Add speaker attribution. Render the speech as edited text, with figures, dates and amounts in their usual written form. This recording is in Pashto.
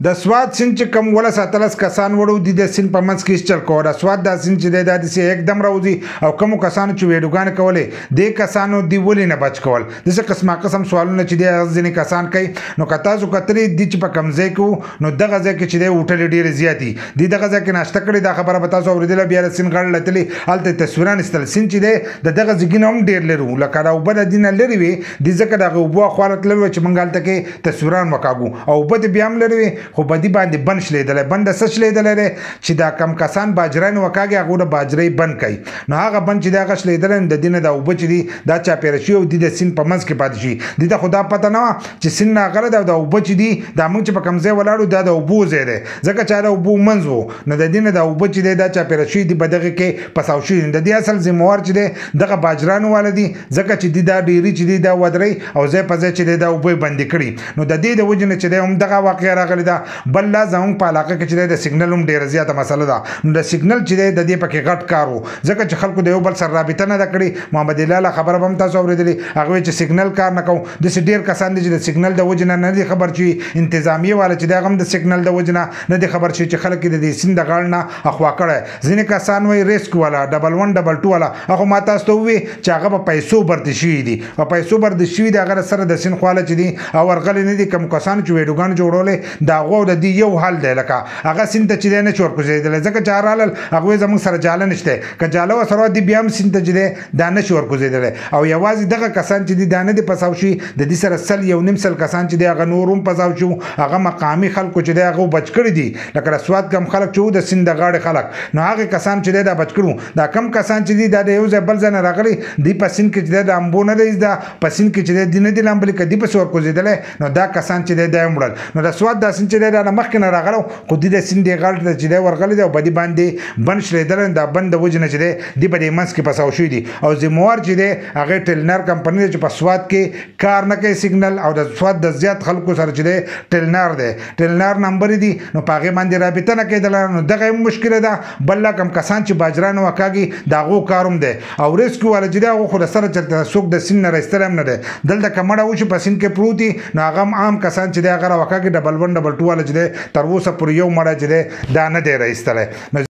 Speaker 1: د سواد سیند چې کم ولس اتلس کسان وړو دي د سیند په منځ کې چل کوه د سواد دا سیند چې دی دا داسې یکدم راوځي او کومو کسانو چې ویډیوګانې کولې دې کسانو دې ولې نه بچ کول داسې قسمه قسم سوالونه چې دی هغه ځینې کسان کوي نو که تاسو کتلې دي چې په کوم ځای کې وو نو دغه ځای کې چې دی هوټلې ډېرې زیات دي دغه ځای کې ناشته کړې دا خبره به تاسو اورېدله بیا د سیند غاړه لتلې هلته تصویران ایستل سیند چې دی د دغه ځګي نه هم ډېر لرې وو لکه دا اوبه د دې نه لرې وې دې ځکه دغه اوبو خواله تللې وه چې موږ هلته کې تصویران وکاږو او اوبه دې بیا هم لرې وې خو بدي باندې بند شلیدلی بند څه شلیدلی دی چې دا کم کسان باجران وکاږي هغو د باجرۍ بند کوي نو هغه بند چې دی هغه شلیدلی نو د دې نه دا اوبه چې دي دا چاپېره شي او دي د سیند په منځ کې پاتې شي دې ته خو دا پته نه وه چې سیند راغلی دی او دا اوبه چې دي دا موږ چې په کوم ځای ولاړو دا د اوبو ځای دی ځکه چې دا اوبو منځ و نو د دې نه دا اوبه چې دی دا چاپېره شوي دي په دغه کې پساو شوي دي د دې اصل ذموار چې دی دغه باجرانو والا دي ځکه چې دي دا ډېري چې دي دا ودرۍ او ځای په ځای چې دی دا اوبه بندې کړي نو د دې د وجې نه چې دی هم دغه واقعه راغلې ده بل لا زموږ په علاقه کې چې دی د سیګنل هم ډېره زیاته مسله ده نو د سیګنل چې دی د دې پکې غټ کار و ځکه چې خلکو د یو بل سره رابطه نه ده کړې محمد الله خبره به هم تاسو اورېدلې هغه وایي چې سیګنل کار نه کوو داسې ډېر کسان دي چې د سیګنل د وجې نه دي خبر چې انتظامیه والا چې دی هغه هم د سیګنل د وجې نه دي خبر چې خلک یې د دې سیند د غاړې نه اخوا کړی ځینې کسان وایي ریسک والا 112 والا هغه ما تاسو ته ووایي چې هغه په پیسو برده شوي دي په پیسو برده شوي دي هغه سره د سیند خواله چې دي او ورغلي نه دي کوم کسانو چې ویډیوګانې جوړولې د هغو د دې یو حل دی لکه هغه سیند ته چې دی نه شي ورکوزېدلی ځکه چې هر حال هغوی زموږ سره جاله نشته که جاله ورسره دي بیا هم سیند ته چې دی دا نه شي ورکوزېدلی او یوازې دغه کسان چې دي دا نه دي پساو شي د دې سره سل یو نیم سل کسان چې دی هغه نور هم پساو شو هغه مقامي خلکو چې دی هغه بچ کړي دي لکه د سواد کم خلک چې وو د سیند د غاړې خلک نو هغې کسان چې دی دا بچ کړو دا کم کسان چې دي دا د یو ځای بل ځای نه راغلي دوی په سیند کې چې دی د امبو نه دی دا په سیند کې چې دی نه دي لامبلي که دوی پسې ورکوزېدلی نو دا کسان چې دی دا یې مړل نو د سواد دا سیند چې دی دا له مخکې نه راغلی خو دوی د سیند دې غاړې ته چې دی ورغلی دی او په دې باندې بند شلېدلی دا بند د وجې نه چې دی دوی په دې منځ کې پساو شوي دي او ذموار چې دی هغې ټیلنار کمپنۍ دی چې په سواد کې کار نه کوي سیګنل او د سواد د زیات خلکو سره چې دی ټیلنار دی ټیلنار نمبر دي نو په هغې باندې رابطه نه کېدله نو دغه هم مشکله ده بل لا کم کسان چې باجران وکاږي د هغو کار هم دی او ریسکو والا چې دی هغو خو د سره چېرته څوک د سیند نه راایستلی هم نه دی دلته که مړه وشي په سیند کې پروت دي نو هغه هم عام کسان چې دی هغه راوکاږي 112 والا چې دی تر اوسه پورې یو مړه چې دی دا نه دی راایستلی